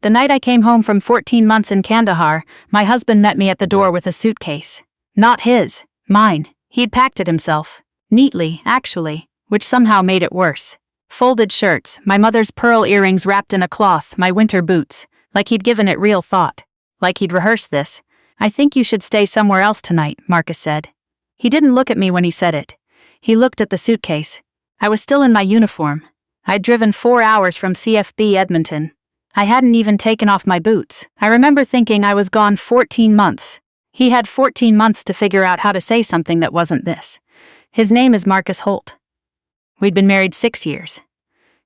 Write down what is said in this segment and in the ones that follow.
The night I came home from 14 months in Kandahar, my husband met me at the door with a suitcase. Not his, mine. He'd packed it himself. Neatly, actually, which somehow made it worse. Folded shirts, my mother's pearl earrings wrapped in a cloth, my winter boots, like he'd given it real thought. Like he'd rehearsed this. "I think you should stay somewhere else tonight," Marcus said. He didn't look at me when he said it. He looked at the suitcase. I was still in my uniform. I'd driven 4 hours from CFB Edmonton. I hadn't even taken off my boots. I remember thinking I was gone 14 months. He had 14 months to figure out how to say something that wasn't this. His name is Marcus Holt. We'd been married 6 years.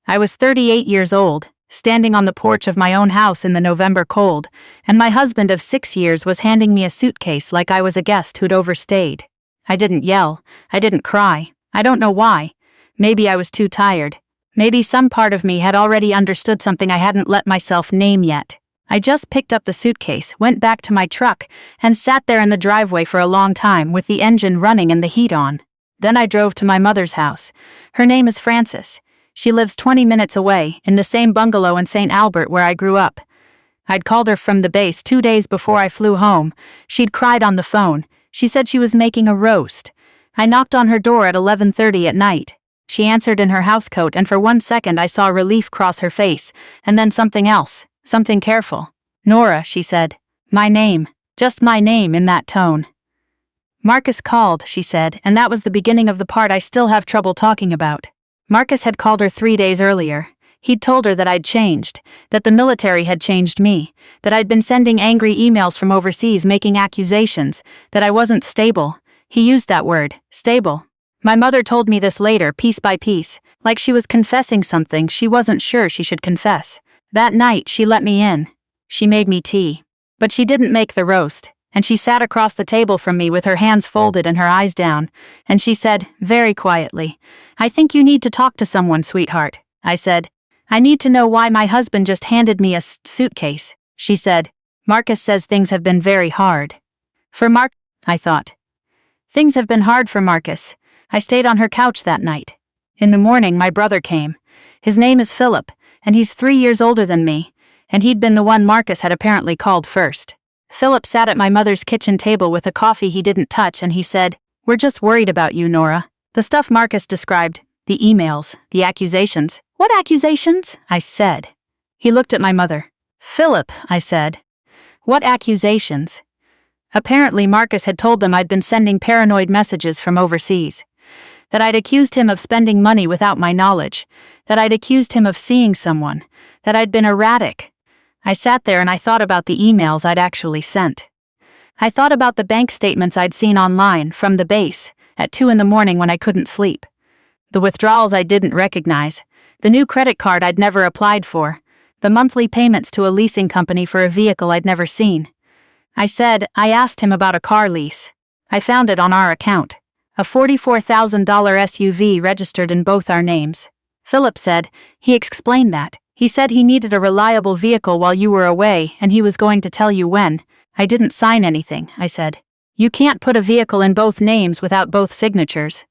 I was 38 years old, standing on the porch of my own house in the November cold, and my husband of 6 years was handing me a suitcase like I was a guest who'd overstayed. I didn't yell. I didn't cry. I don't know why. Maybe I was too tired. Maybe some part of me had already understood something I hadn't let myself name yet. I just picked up the suitcase, went back to my truck, and sat there in the driveway for a long time with the engine running and the heat on. Then I drove to my mother's house. Her name is Frances. She lives 20 minutes away, in the same bungalow in St. Albert where I grew up. I'd called her from the base 2 days before I flew home. She'd cried on the phone. She said she was making a roast. I knocked on her door at 11:30 at night. She answered in her housecoat, and for 1 second I saw relief cross her face, and then something else, something careful. "Nora," she said. "My name. Just my name," in that tone. "Marcus called," she said, and that was the beginning of the part I still have trouble talking about. Marcus had called her 3 days earlier. He'd told her that I'd changed, that the military had changed me, that I'd been sending angry emails from overseas making accusations, that I wasn't stable. He used that word, stable. My mother told me this later, piece by piece, like she was confessing something she wasn't sure she should confess. That night, she let me in. She made me tea. But she didn't make the roast, and she sat across the table from me with her hands folded and her eyes down, and she said, very quietly, "I think you need to talk to someone, sweetheart." I said, "I need to know why my husband just handed me a suitcase." She said, "Marcus says things have been very hard." For Mark, I thought. Things have been hard for Marcus. I stayed on her couch that night. In the morning, my brother came. His name is Philip, and he's 3 years older than me, and he'd been the one Marcus had apparently called first. Philip sat at my mother's kitchen table with a coffee he didn't touch, and he said, "We're just worried about you, Nora." The stuff Marcus described, the emails, the accusations. "What accusations?" I said. He looked at my mother. "Philip," I said. "What accusations?" Apparently Marcus had told them I'd been sending paranoid messages from overseas. That I'd accused him of spending money without my knowledge. That I'd accused him of seeing someone. That I'd been erratic. I sat there and I thought about the emails I'd actually sent. I thought about the bank statements I'd seen online, from the base, at 2 in the morning when I couldn't sleep. The withdrawals I didn't recognize. The new credit card I'd never applied for. The monthly payments to a leasing company for a vehicle I'd never seen. I asked him about a car lease. I found it on our account. A $44,000 SUV registered in both our names. Philip said, he explained that. He said he needed a reliable vehicle while you were away and he was going to tell you when. I didn't sign anything, I said. You can't put a vehicle in both names without both signatures.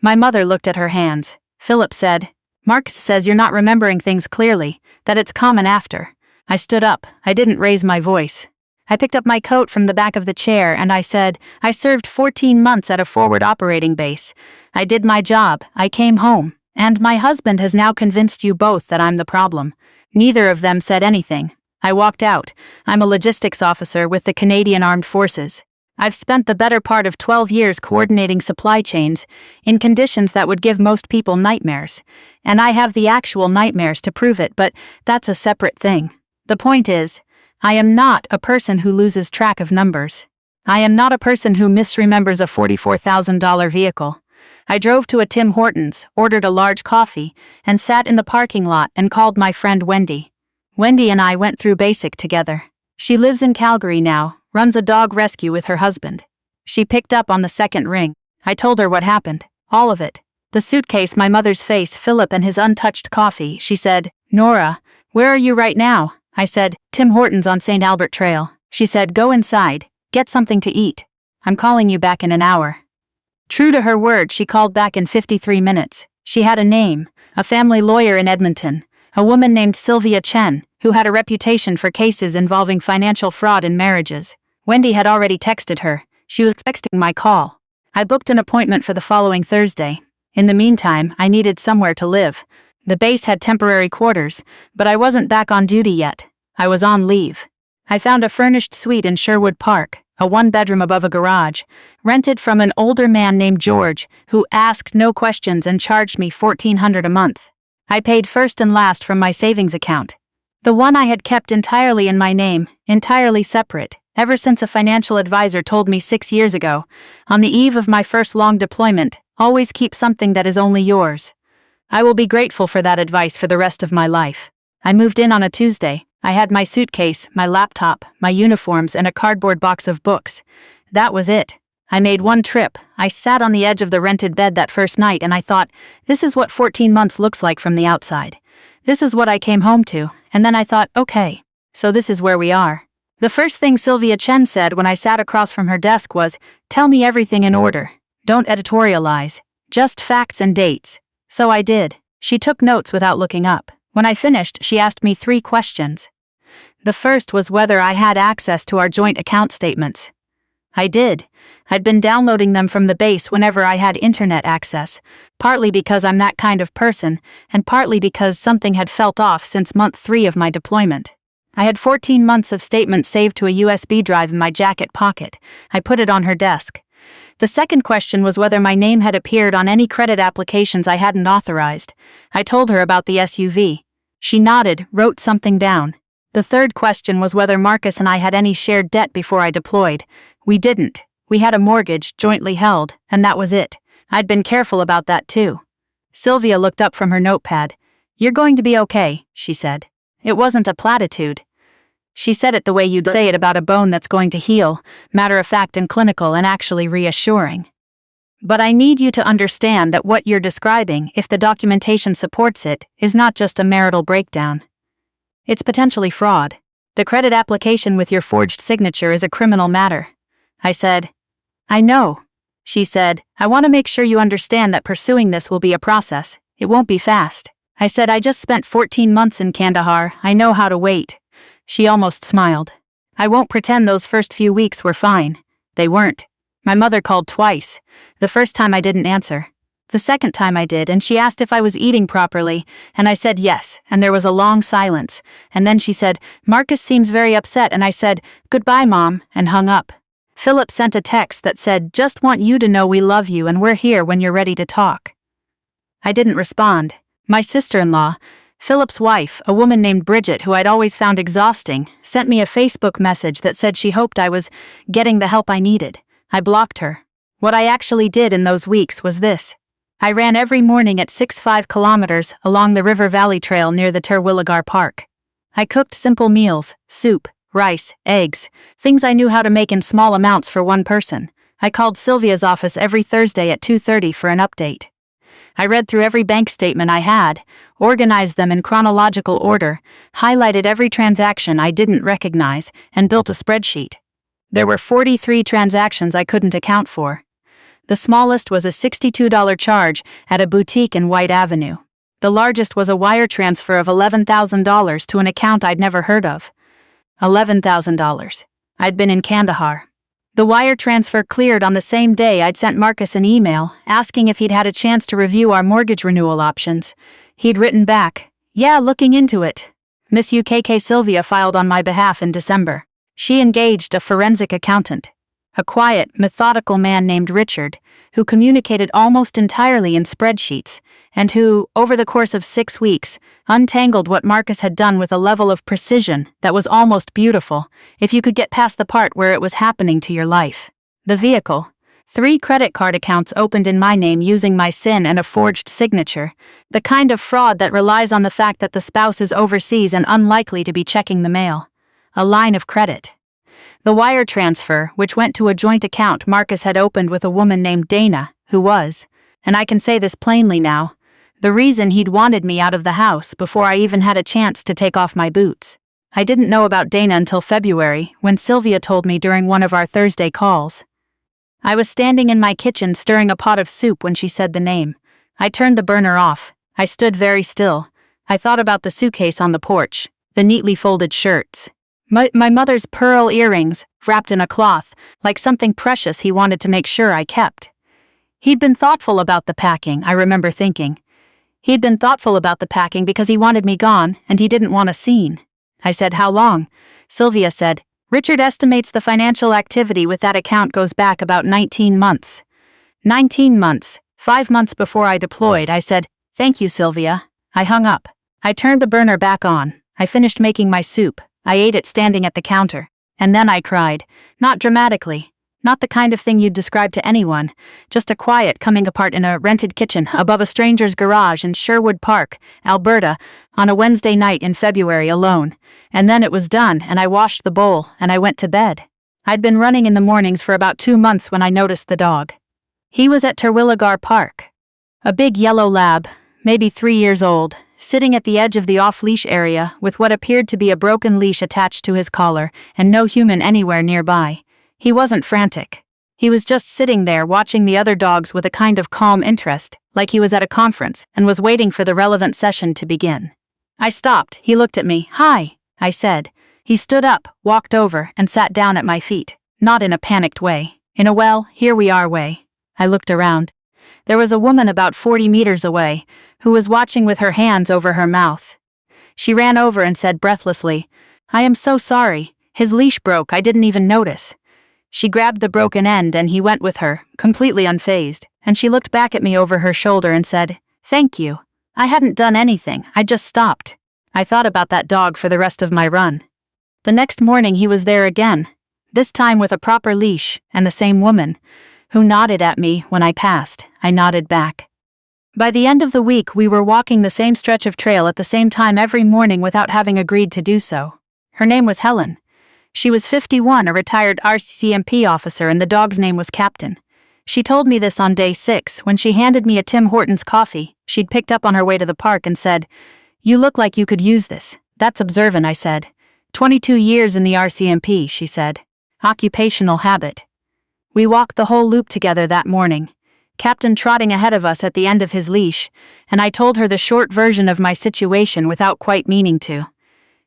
My mother looked at her hands. Philip said, Marcus says you're not remembering things clearly, that it's common after. I stood up. I didn't raise my voice. I picked up my coat from the back of the chair and I said, I served 14 months at a forward operating base. I did my job. I came home. And my husband has now convinced you both that I'm the problem. Neither of them said anything. I walked out. I'm a logistics officer with the Canadian Armed Forces. I've spent the better part of 12 years coordinating supply chains in conditions that would give most people nightmares. And I have the actual nightmares to prove it, but that's a separate thing. The point is, I am not a person who loses track of numbers. I am not a person who misremembers a $44,000 vehicle. I drove to a Tim Hortons, ordered a large coffee, and sat in the parking lot and called my friend Wendy. Wendy and I went through basic together. She lives in Calgary now, runs a dog rescue with her husband. She picked up on the second ring. I told her what happened. All of it. The suitcase, my mother's face, Philip and his untouched coffee. She said, Nora, where are you right now? I said, Tim Hortons on St. Albert Trail. She said, go inside. Get something to eat. I'm calling you back in an hour. True to her word, she called back in 53 minutes. She had a name, a family lawyer in Edmonton, a woman named Sylvia Chen, who had a reputation for cases involving financial fraud in marriages. Wendy had already texted her. She was expecting my call. I booked an appointment for the following Thursday. In the meantime, I needed somewhere to live. The base had temporary quarters, but I wasn't back on duty yet. I was on leave. I found a furnished suite in Sherwood Park, a one-bedroom above a garage, rented from an older man named George, who asked no questions and charged me $1,400 a month. I paid first and last from my savings account. The one I had kept entirely in my name, entirely separate, ever since a financial advisor told me 6 years ago, on the eve of my first long deployment, always keep something that is only yours. I will be grateful for that advice for the rest of my life. I moved in on a Tuesday. I had my suitcase, my laptop, my uniforms, and a cardboard box of books. That was it. I made one trip. I sat on the edge of the rented bed that first night and I thought, this is what 14 months looks like from the outside. This is what I came home to, and then I thought, okay, so this is where we are. The first thing Sylvia Chen said when I sat across from her desk was, tell me everything in order. Don't editorialize. Just facts and dates. So I did. She took notes without looking up. When I finished, she asked me 3 questions. The first was whether I had access to our joint account statements. I did. I'd been downloading them from the base whenever I had internet access, partly because I'm that kind of person, and partly because something had felt off since month 3 of my deployment. I had 14 months of statements saved to a USB drive in my jacket pocket. I put it on her desk. The second question was whether my name had appeared on any credit applications I hadn't authorized. I told her about the SUV. She nodded, wrote something down. The third question was whether Marcus and I had any shared debt before I deployed. We didn't. We had a mortgage, jointly held, and that was it. I'd been careful about that too. Sylvia looked up from her notepad. You're going to be okay, she said. It wasn't a platitude. She said it the way you'd say it about a bone that's going to heal, matter-of-fact and clinical and actually reassuring. But I need you to understand that what you're describing, if the documentation supports it, is not just a marital breakdown. It's potentially fraud. The credit application with your forged signature is a criminal matter. I said, I know. She said, I want to make sure you understand that pursuing this will be a process. It won't be fast. I said, I just spent 14 months in Kandahar. I know how to wait. She almost smiled. I won't pretend those first few weeks were fine. They weren't. My mother called twice. The first time I didn't answer. The second time I did, and she asked if I was eating properly, and I said yes, and there was a long silence, and then she said, Marcus seems very upset, and I said, goodbye, Mom, and hung up. Philip sent a text that said, just want you to know we love you and we're here when you're ready to talk. I didn't respond. My sister-in-law, Philip's wife, a woman named Bridget who I'd always found exhausting, sent me a Facebook message that said she hoped I was getting the help I needed. I blocked her. What I actually did in those weeks was this. I ran every morning at 6.5 kilometers along the River Valley Trail near the Terwilligar Park. I cooked simple meals, soup, rice, eggs, things I knew how to make in small amounts for one person. I called Sylvia's office every Thursday at 2:30 for an update. I read through every bank statement I had, organized them in chronological order, highlighted every transaction I didn't recognize, and built a spreadsheet. There were 43 transactions I couldn't account for. The smallest was a $62 charge at a boutique in White Avenue. The largest was a wire transfer of $11,000 to an account I'd never heard of. $11,000. I'd been in Kandahar. The wire transfer cleared on the same day I'd sent Marcus an email asking if he'd had a chance to review our mortgage renewal options. He'd written back, yeah, looking into it. Miss UKK Sylvia filed on my behalf in December. She engaged a forensic accountant. A quiet, methodical man named Richard, who communicated almost entirely in spreadsheets, and who, over the course of 6 weeks, untangled what Marcus had done with a level of precision that was almost beautiful, if you could get past the part where it was happening to your life. The vehicle. 3 credit card accounts opened in my name using my SIN and a forged signature, the kind of fraud that relies on the fact that the spouse is overseas and unlikely to be checking the mail. A line of credit. The wire transfer, which went to a joint account Marcus had opened with a woman named Dana, who was, and I can say this plainly now, the reason he'd wanted me out of the house before I even had a chance to take off my boots. I didn't know about Dana until February, when Sylvia told me during one of our Thursday calls. I was standing in my kitchen stirring a pot of soup when she said the name. I turned the burner off. I stood very still. I thought about the suitcase on the porch. the neatly folded shirts. My mother's pearl earrings, wrapped in a cloth, like something precious he wanted to make sure I kept. He'd been thoughtful about the packing, I remember thinking. He'd been thoughtful about the packing because he wanted me gone, and he didn't want a scene. I said, "How long?" Sylvia said, "Richard estimates the financial activity with that account goes back about 19 months. 19 months, 5 months before I deployed," I said. "Thank you, Sylvia." I hung up. I turned the burner back on. I finished making my soup. I ate it standing at the counter. And then I cried. Not dramatically. Not the kind of thing you'd describe to anyone. Just a quiet coming apart in a rented kitchen above a stranger's garage in Sherwood Park, Alberta, on a Wednesday night in February alone. And then it was done, and I washed the bowl, and I went to bed. I'd been running in the mornings for about 2 months when I noticed the dog. He was at Terwilligar Park. A big yellow lab, maybe 3 years old, sitting at the edge of the off-leash area with what appeared to be a broken leash attached to his collar and no human anywhere nearby. He wasn't frantic. He was just sitting there watching the other dogs with a kind of calm interest, like he was at a conference and was waiting for the relevant session to begin. I stopped. He looked at me. "Hi," I said. He stood up, walked over, and sat down at my feet, not in a panicked way, in a "well, here we are" way. I looked around. There was a woman about 40 meters away, who was watching with her hands over her mouth. She ran over and said breathlessly, "I am so sorry. His leash broke, I didn't even notice." She grabbed the broken end and he went with her, completely unfazed, and she looked back at me over her shoulder and said, "Thank you. I hadn't done anything, I just stopped." I thought about that dog for the rest of my run. The next morning he was there again, this time with a proper leash, and the same woman, who nodded at me when I passed. I nodded back. By the end of the week we were walking the same stretch of trail at the same time every morning without having agreed to do so. Her name was Helen. She was 51, a retired RCMP officer, and the dog's name was Captain. She told me this on day 6 when she handed me a Tim Hortons coffee she'd picked up on her way to the park and said, "You look like you could use this." "That's observant," I said. 22 years in the RCMP, she said. Occupational habit. We walked the whole loop together that morning, Captain trotting ahead of us at the end of his leash, and I told her the short version of my situation without quite meaning to.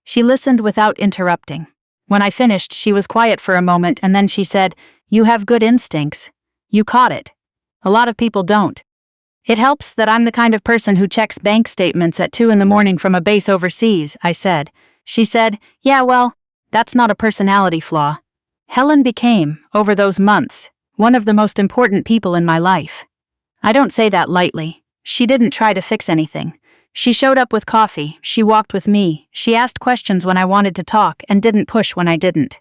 She listened without interrupting. When I finished, she was quiet for a moment and then she said, "You have good instincts. You caught it. A lot of people don't. It helps that I'm the kind of person who checks bank statements at 2 in the morning from a base overseas," I said. She said, "Yeah, well, that's not a personality flaw." Helen became, over those months, one of the most important people in my life. I don't say that lightly. She didn't try to fix anything. She showed up with coffee, she walked with me, she asked questions when I wanted to talk and didn't push when I didn't.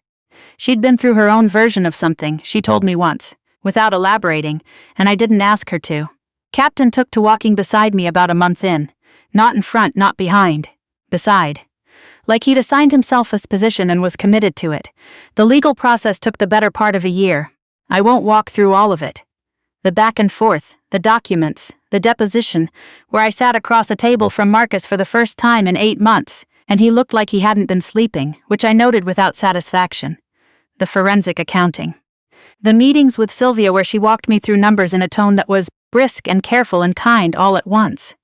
She'd been through her own version of something, she told me once, without elaborating, and I didn't ask her to. Captain took to walking beside me about a month in. Not in front, not behind. Beside. Like he'd assigned himself a position and was committed to it. The legal process took the better part of a year. I won't walk through all of it. The back and forth, the documents, the deposition, where I sat across a table from Marcus for the first time in 8 months, and he looked like he hadn't been sleeping, which I noted without satisfaction. The forensic accounting. The meetings with Sylvia where she walked me through numbers in a tone that was brisk and careful and kind all at once.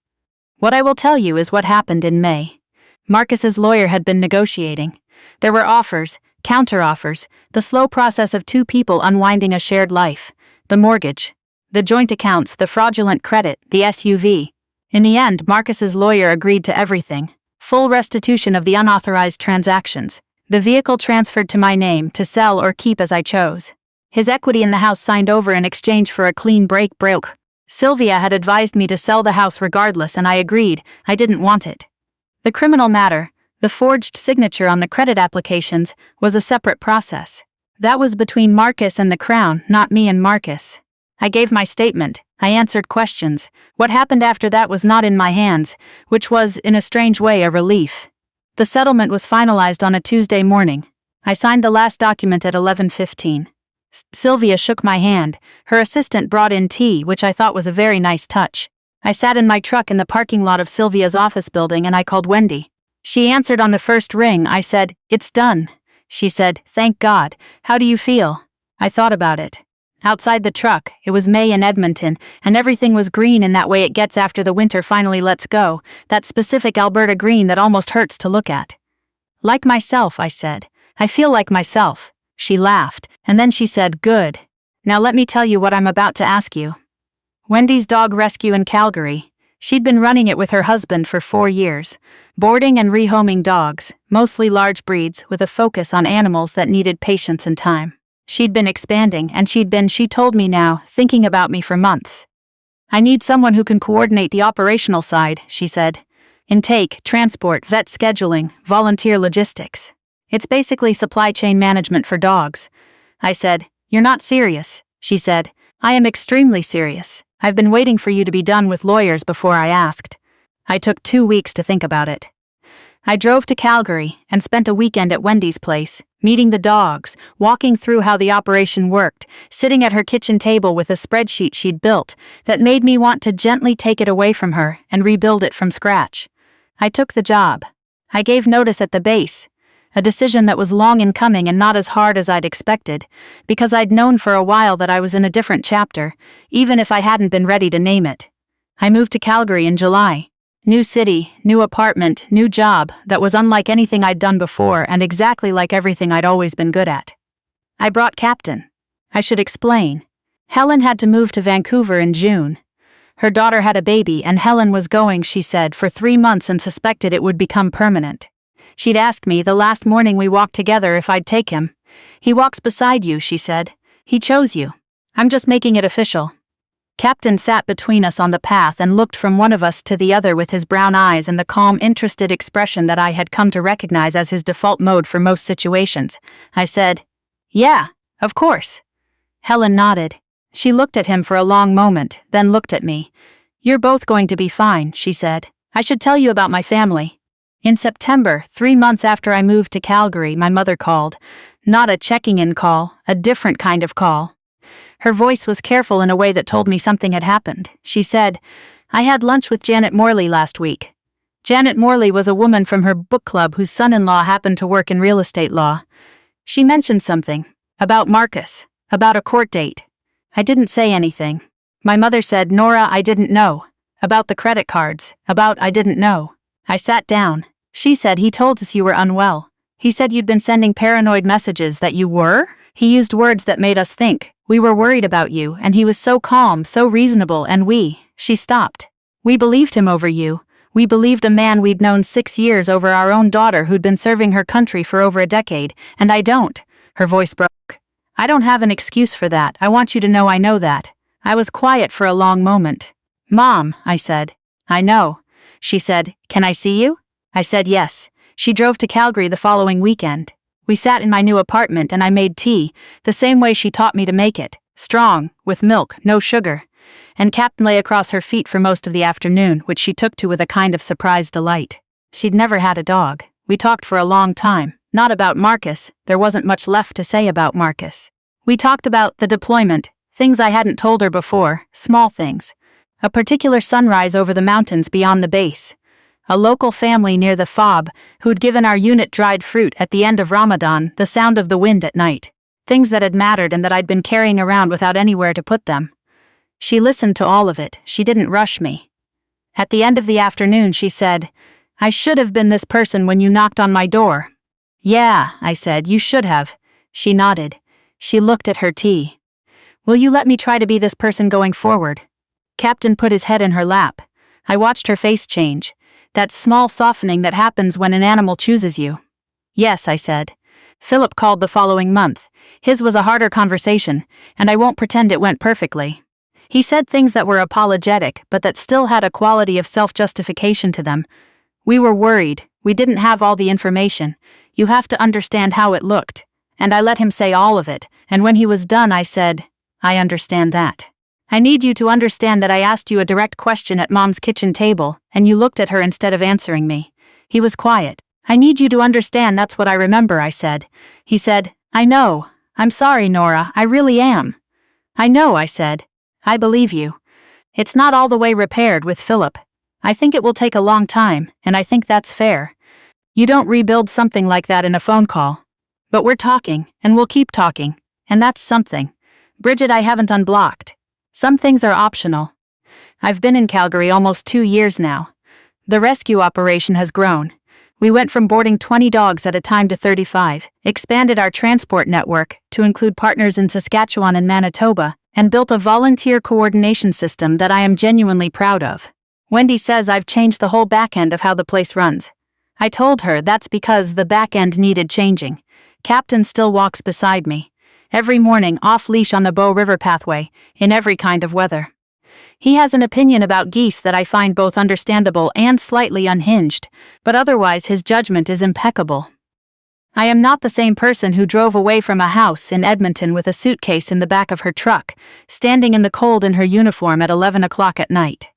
What I will tell you is what happened in May. Marcus's lawyer had been negotiating. There were offers, counter-offers, the slow process of 2 people unwinding a shared life, the mortgage, the joint accounts, the fraudulent credit, the SUV. In the end, Marcus's lawyer agreed to everything. Full restitution of the unauthorized transactions, the vehicle transferred to my name to sell or keep as I chose. His equity in the house signed over in exchange for a clean break. Sylvia had advised me to sell the house regardless and I agreed. I didn't want it. The criminal matter, the forged signature on the credit applications, was a separate process. That was between Marcus and the Crown, not me and Marcus. I gave my statement. I answered questions. What happened after that was not in my hands, which was, in a strange way, a relief. The settlement was finalized on a Tuesday morning. I signed the last document at 11:15. Sylvia shook my hand. Her assistant brought in tea, which I thought was a very nice touch. I sat in my truck in the parking lot of Sylvia's office building and I called Wendy. She answered on the first ring. I said, "It's done." She said, "Thank God. How do you feel?" I thought about it. Outside the truck, it was May in Edmonton, and everything was green in that way it gets after the winter finally lets go, that specific Alberta green that almost hurts to look at. Like myself, I said. I feel like myself. She laughed, and then she said, good. Now let me tell you what I'm about to ask you. Wendy's dog rescue in Calgary. She'd been running it with her husband for 4 years, boarding and rehoming dogs, mostly large breeds, with a focus on animals that needed patience and time. She'd been expanding, and she told me now, thinking about me for months. I need someone who can coordinate the operational side, she said. Intake, transport, vet scheduling, volunteer logistics. It's basically supply chain management for dogs. I said, you're not serious, she said. I am extremely serious. I've been waiting for you to be done with lawyers before I asked. I took 2 weeks to think about it. I drove to Calgary and spent a weekend at Wendy's place, meeting the dogs, walking through how the operation worked, sitting at her kitchen table with a spreadsheet she'd built that made me want to gently take it away from her and rebuild it from scratch. I took the job. I gave notice at the base, a decision that was long in coming and not as hard as I'd expected, because I'd known for a while that I was in a different chapter, even if I hadn't been ready to name it. I moved to Calgary in July. New city, new apartment, new job that was unlike anything I'd done before and exactly like everything I'd always been good at. I brought Captain. I should explain. Helen had to move to Vancouver in June. Her daughter had a baby and Helen was going, she said, for 3 months and suspected it would become permanent. She'd asked me the last morning we walked together if I'd take him. He walks beside you, she said. He chose you. I'm just making it official. Captain sat between us on the path and looked from one of us to the other with his brown eyes and the calm, interested expression that I had come to recognize as his default mode for most situations. I said, yeah, of course. Helen nodded. She looked at him for a long moment, then looked at me. You're both going to be fine, she said. I should tell you about my family. In September, 3 months after I moved to Calgary, my mother called. Not a checking-in call, a different kind of call. Her voice was careful in a way that told me something had happened. She said, I had lunch with Janet Morley last week. Janet Morley was a woman from her book club whose son-in-law happened to work in real estate law. She mentioned something. About Marcus. About a court date. I didn't say anything. My mother said, Nora, I didn't know. About the credit cards. I didn't know. I sat down. She said, he told us you were unwell. He said you'd been sending paranoid messages. That you were? He used words that made us think. We were worried about you, and he was so calm, so reasonable, and she stopped. We believed him over you. We believed a man we'd known 6 years over our own daughter who'd been serving her country for over a decade, and I don't. Her voice broke. I don't have an excuse for that. I want you to know I know that. I was quiet for a long moment. Mom, I said. I know. She said, can I see you? I said yes. She drove to Calgary the following weekend. We sat in my new apartment and I made tea, the same way she taught me to make it, strong, with milk, no sugar. And Captain lay across her feet for most of the afternoon, which she took to with a kind of surprised delight. She'd never had a dog. We talked for a long time, not about Marcus. There wasn't much left to say about Marcus. We talked about the deployment, things I hadn't told her before, small things. A particular sunrise over the mountains beyond the base. A local family near the FOB who'd given our unit dried fruit at the end of Ramadan, the sound of the wind at night. Things that had mattered and that I'd been carrying around without anywhere to put them. She listened to all of it. She didn't rush me. At the end of the afternoon, she said, I should have been this person when you knocked on my door. Yeah, I said, you should have. She nodded. She looked at her tea. Will you let me try to be this person going forward? Captain put his head in her lap. I watched her face change. That small softening that happens when an animal chooses you. Yes, I said. Philip called the following month. His was a harder conversation, and I won't pretend it went perfectly. He said things that were apologetic, but that still had a quality of self-justification to them. We were worried. We didn't have all the information. You have to understand how it looked. And I let him say all of it, and when he was done I said, I understand that. I need you to understand that I asked you a direct question at Mom's kitchen table, and you looked at her instead of answering me. He was quiet. I need you to understand that's what I remember, I said. He said, I know. I'm sorry, Nora, I really am. I know, I said. I believe you. It's not all the way repaired with Philip. I think it will take a long time, and I think that's fair. You don't rebuild something like that in a phone call. But we're talking, and we'll keep talking, and that's something. Bridget, I haven't unblocked. Some things are optional. I've been in Calgary almost 2 years now. The rescue operation has grown. We went from boarding 20 dogs at a time to 35, expanded our transport network to include partners in Saskatchewan and Manitoba, and built a volunteer coordination system that I am genuinely proud of. Wendy says I've changed the whole back end of how the place runs. I told her that's because the back end needed changing. Captain still walks beside me, every morning off-leash on the Bow River pathway, in every kind of weather. He has an opinion about geese that I find both understandable and slightly unhinged, but otherwise his judgment is impeccable. I am not the same person who drove away from a house in Edmonton with a suitcase in the back of her truck, standing in the cold in her uniform at 11 o'clock at night.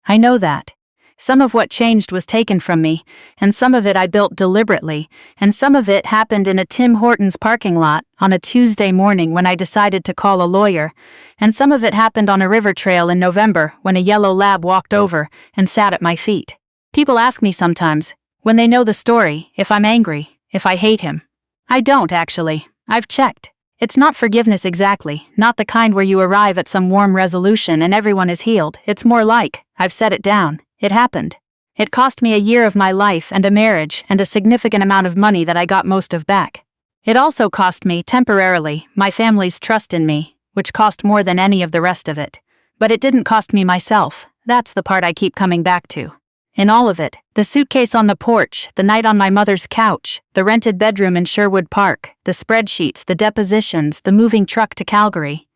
I know that. Some of what changed was taken from me, and some of it I built deliberately, and some of it happened in a Tim Hortons parking lot on a Tuesday morning when I decided to call a lawyer, and some of it happened on a river trail in November when a yellow lab walked over and sat at my feet. People ask me sometimes, when they know the story, if I'm angry, if I hate him. I don't, actually. I've checked. It's not forgiveness exactly, not the kind where you arrive at some warm resolution and everyone is healed. It's more like, I've set it down. It happened. It cost me a year of my life and a marriage and a significant amount of money that I got most of back. It also cost me, temporarily, my family's trust in me, which cost more than any of the rest of it. But it didn't cost me myself. That's the part I keep coming back to. In all of it, the suitcase on the porch, the night on my mother's couch, the rented bedroom in Sherwood Park, the spreadsheets, the depositions, the moving truck to Calgary.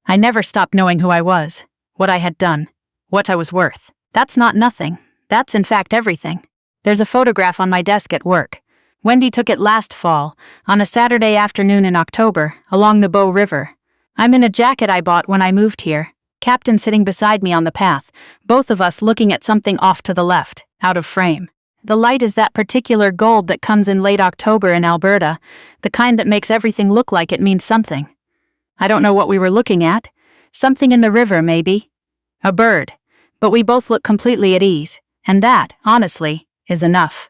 I never stopped knowing who I was, what I had done, what I was worth. That's not nothing. That's in fact everything. There's a photograph on my desk at work. Wendy took it last fall, on a Saturday afternoon in October, along the Bow River. I'm in a jacket I bought when I moved here. Captain sitting beside me on the path, both of us looking at something off to the left, out of frame. The light is that particular gold that comes in late October in Alberta, the kind that makes everything look like it means something. I don't know what we were looking at. Something in the river, maybe. A bird. But we both look completely at ease, and that, honestly, is enough.